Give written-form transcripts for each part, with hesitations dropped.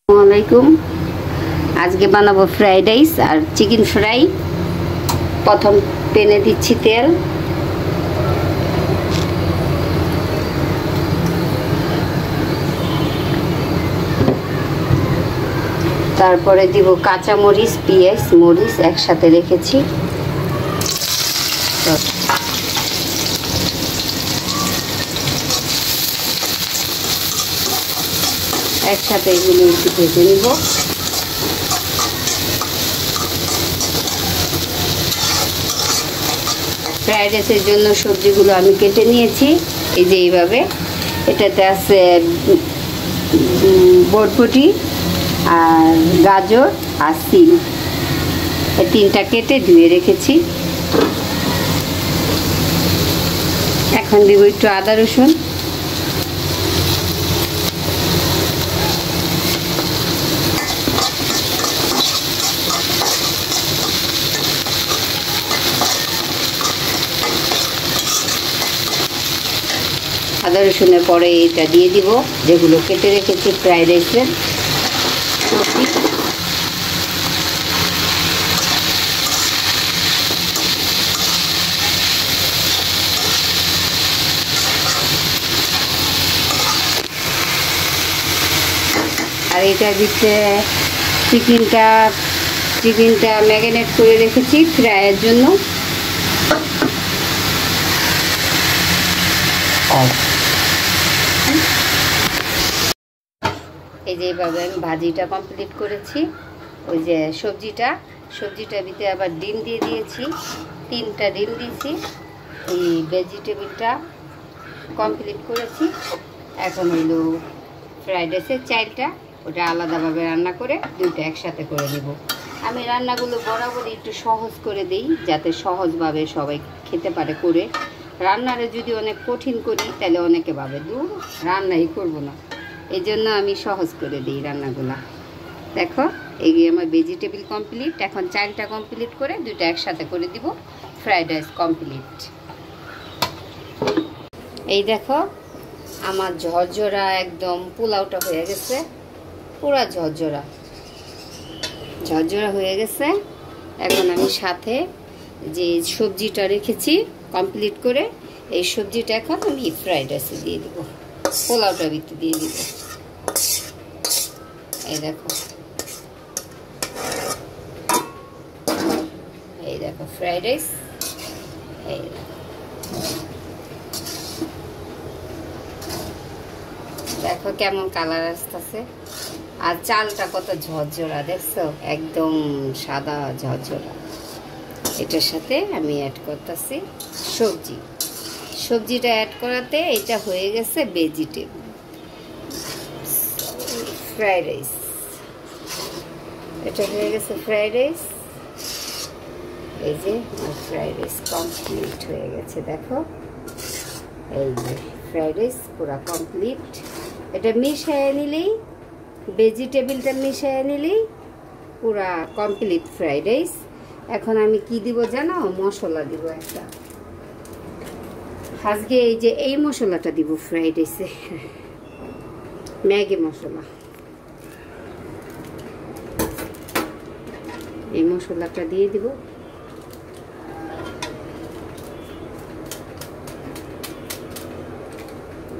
আসসালামাইকুম। আজকে বানাবো ফ্রাইড রাইস আর চিকেন ফ্রাই। প্রথম প্যানে দিচ্ছি তেল, তারপরে দিব কাঁচা মরিচ, পেঁয়াজ, মরিচ একসাথে রেখেছি। একসাথে এগুলো একটু ভেজে নিব। ফ্রাইড রাইসের জন্য সবজিগুলো আমি কেটে নিয়েছি, এই যে এইভাবে। এটাতে আছে বরবটি আর গাজর আর সিম, এই তিনটা কেটে ধুয়ে রেখেছি। এখন দিব একটু আদা রসুন, আদা রসুনের পরে এটা দিয়ে দিব যেগুলো কেটে রেখেছি ফ্রাইড রাইসের সবজি। আর এটার ভিতরে চিকেনটা ম্যারিনেট করে রেখেছি ফ্রাইয়ের জন্য। এই যে এইভাবে আমি ভাজিটা কমপ্লিট করেছি। ওই যে সবজিটার ভিতরে আবার ডিম দিয়ে দিয়েছি, 3টা ডিম দিয়েছি। এই ভেজিটেবলটা কমপ্লিট করেছি। এখন হইলো ফ্রাইড রাইসের চালটা, ওটা আলাদাভাবে রান্না করে দুইটা একসাথে করে দেব। আমি রান্নাগুলো বরাবরই একটু সহজ করে দিই, যাতে সহজভাবে সবাই খেতে পারে করে। রান্নারে যদি অনেক কঠিন করি তাহলে অনেকে ভাবে দূর রান্নাই করবো না, এই জন্য আমি সহজ করে দিই রান্নাগুলা। দেখো এগিয়ে আমার ভেজিটেবল কমপ্লিট। এখন চালটা কমপ্লিট করে দুইটা একসাথে করে দিব, ফ্রাইড রাইস কমপ্লিট। এই দেখো আমার ঝরঝরা একদম পোলাওটা হয়ে গেছে, পুরা ঝরঝরা হয়ে গেছে। এখন আমি সাথে যে সবজিটা রেখেছি কমপ্লিট করে, এই সবজিটা এখন আমি ফ্রাইড রাইসে দিয়ে দিব, পোলাওটার ভিতরে দিয়ে দিব। এই দেখো ফ্রাইড রাইস। এই দেখো কেমন কালার আসতেছে, আর চালটা কত ঝরঝরা, দেখছো একদম সাদা ঝরঝরা। এটার সাথে আমি অ্যাড করতেছি সবজিটা অ্যাড করাতে এটা হয়ে গেছে ভেজিটেবল ফ্রাইড রাইস। এটা হয়ে গেছে ফ্রাইড রাইস। এই যে ফ্রাইড রাইস কমপ্লিট হয়ে গেছে, দেখো এই যে ফ্রাইড রাইস পুরা কমপ্লিট। এটা মিশিয়ে নিলেই, ভেজিটেবলটা মিশিয়ে নিলেই পুরা কমপ্লিট ফ্রাইড রাইস। এখন আমি কি দিব জানো, মশলা দিব একটা। আজকে এই যে এই মশলাটা দিব ফ্রাইড রাইসে, ম্যাগি মশলা। এই মশলাটা দিয়ে দিব।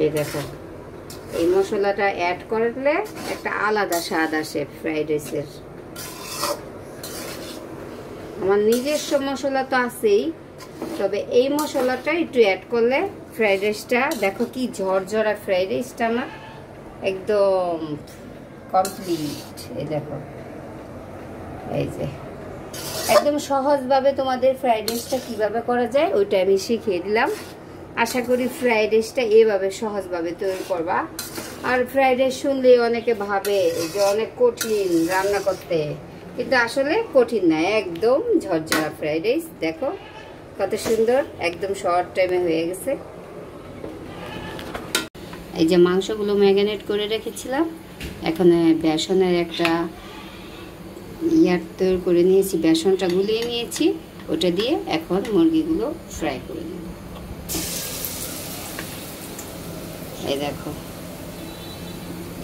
এই দেখো এই মশলাটা অ্যাড করলে একটা আলাদা স্বাদ আসে ফ্রাইড রাইসের। আমার নিজস্ব মশলা তো আছেই, তবে এই মশলাটা একটু অ্যাড করলে ফ্রাইড রাইসটা দেখো কি ঝরঝরা ফ্রাইড রাইসটা আমার একদম কমপ্লিট। এই দেখো এই যে একদম সহজভাবে তোমাদের ফ্রাইড রাইসটা কীভাবে করা যায় ওইটা আমি শিখিয়ে দিলাম। আশা করি ফ্রাইড রাইসটা এভাবে সহজভাবে তৈরি করবা। আর ফ্রাইড রাইস শুনলে অনেকে ভাবে যে অনেক কঠিন রান্না করতে, কিন্তু আসলে কঠিন না, একদম ঝরঝরা ফ্রাইড রাইস। দেখো কত সুন্দর, একদম শর্ট টাইমে হয়ে গেছে। এই যে মাংসগুলো ম্যারিনেট করে রেখেছিলাম, এখন বেসনের একটা তৈরি করে নিয়েছি, বেসনটা গুলিয়ে নিয়েছি, ওটা দিয়ে এখন মুরগিগুলো ফ্রাই করে নেব। এই দেখো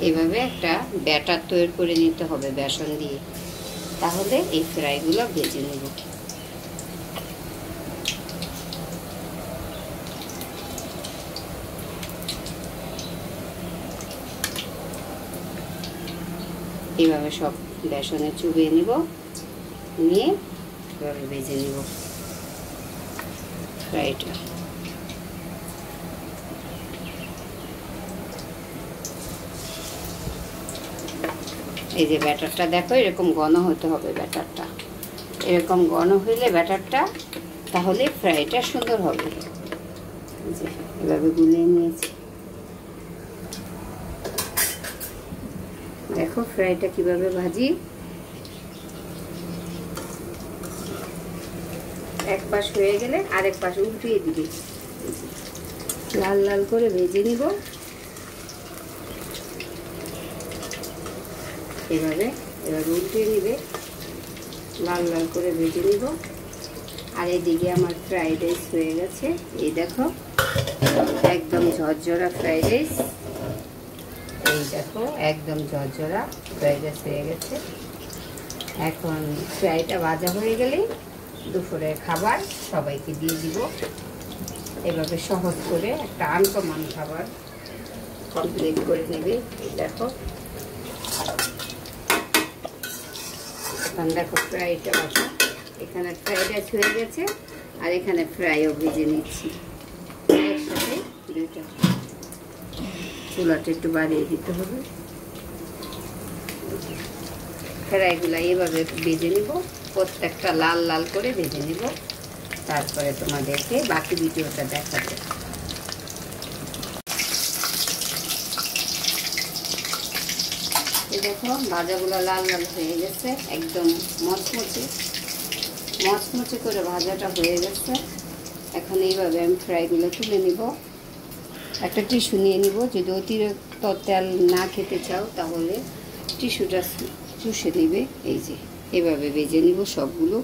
এইভাবে একটা ব্যাটার তৈরি করে নিতে হবে বেসন দিয়ে, তাহলে এই ফ্রাইগুলো ভেজে নেব। এইভাবে সব বেসনে চুবিয়ে নিব, নিয়ে এভাবে ভেজে নিব ফ্রাইটা। এই যে ব্যাটারটা দেখো, এরকম ঘন হতে হবে ব্যাটারটা, এরকম ঘন হইলে ব্যাটারটা, তাহলে ফ্রাইটা সুন্দর হবে। এভাবে গুলিয়ে নিয়েছি, দেখো ফ্রাইটা কিভাবে ভাজি। এক পাশ হয়ে গেলে আরেক পাশ উল্টিয়ে দিবি, লাল লাল করে ভেজে নিব। এভাবে উল্টিয়ে নিবে, লাল লাল করে ভেজে নিব। আর এদিকে আমার ফ্রাইড রাইস হয়ে গেছে, এই দেখো একদম ঝরঝরা ফ্রাইড রাইস। এই দেখো একদম ঝরঝরা ফ্রাইড রাইস হয়ে গেছে। এখন ফ্রাইটা ভাজা হয়ে গেলেই দুপুরের খাবার সবাইকে দিয়ে দিব। এভাবে সহজ করে একটা আনকমন খাবার কমপ্লিট করে নেবে। এই দেখো, এখন দেখো ফ্রাইটা ভাজা, এখানে ফ্রাইড রাইস হয়ে গেছে আর এখানে ফ্রাইও ভেজে নিচ্ছি একসাথে দুইটা। চুলাটা একটু বাড়িয়ে দিতে হবে। ফ্রাইগুলো এভাবে ভেজে নিব, প্রত্যেকটা লাল লাল করে ভেজে নিব, তারপরে তোমাদেরকে বাকি ভিডিওটা দেখাবো। দেখো ভাজাগুলো লাল লাল হয়ে গেছে, একদম মচমচে করে ভাজাটা হয়ে গেছে। এখন এইভাবে আমি ফ্রাইগুলো তুলে নিব। একটা টিস্যু নিয়ে নিব, যদি অতিরিক্ত তেল না খেতে চাও তাহলে টিস্যুটা চুষে নেবে। এই যে এভাবে ভেজে নিব সবগুলো।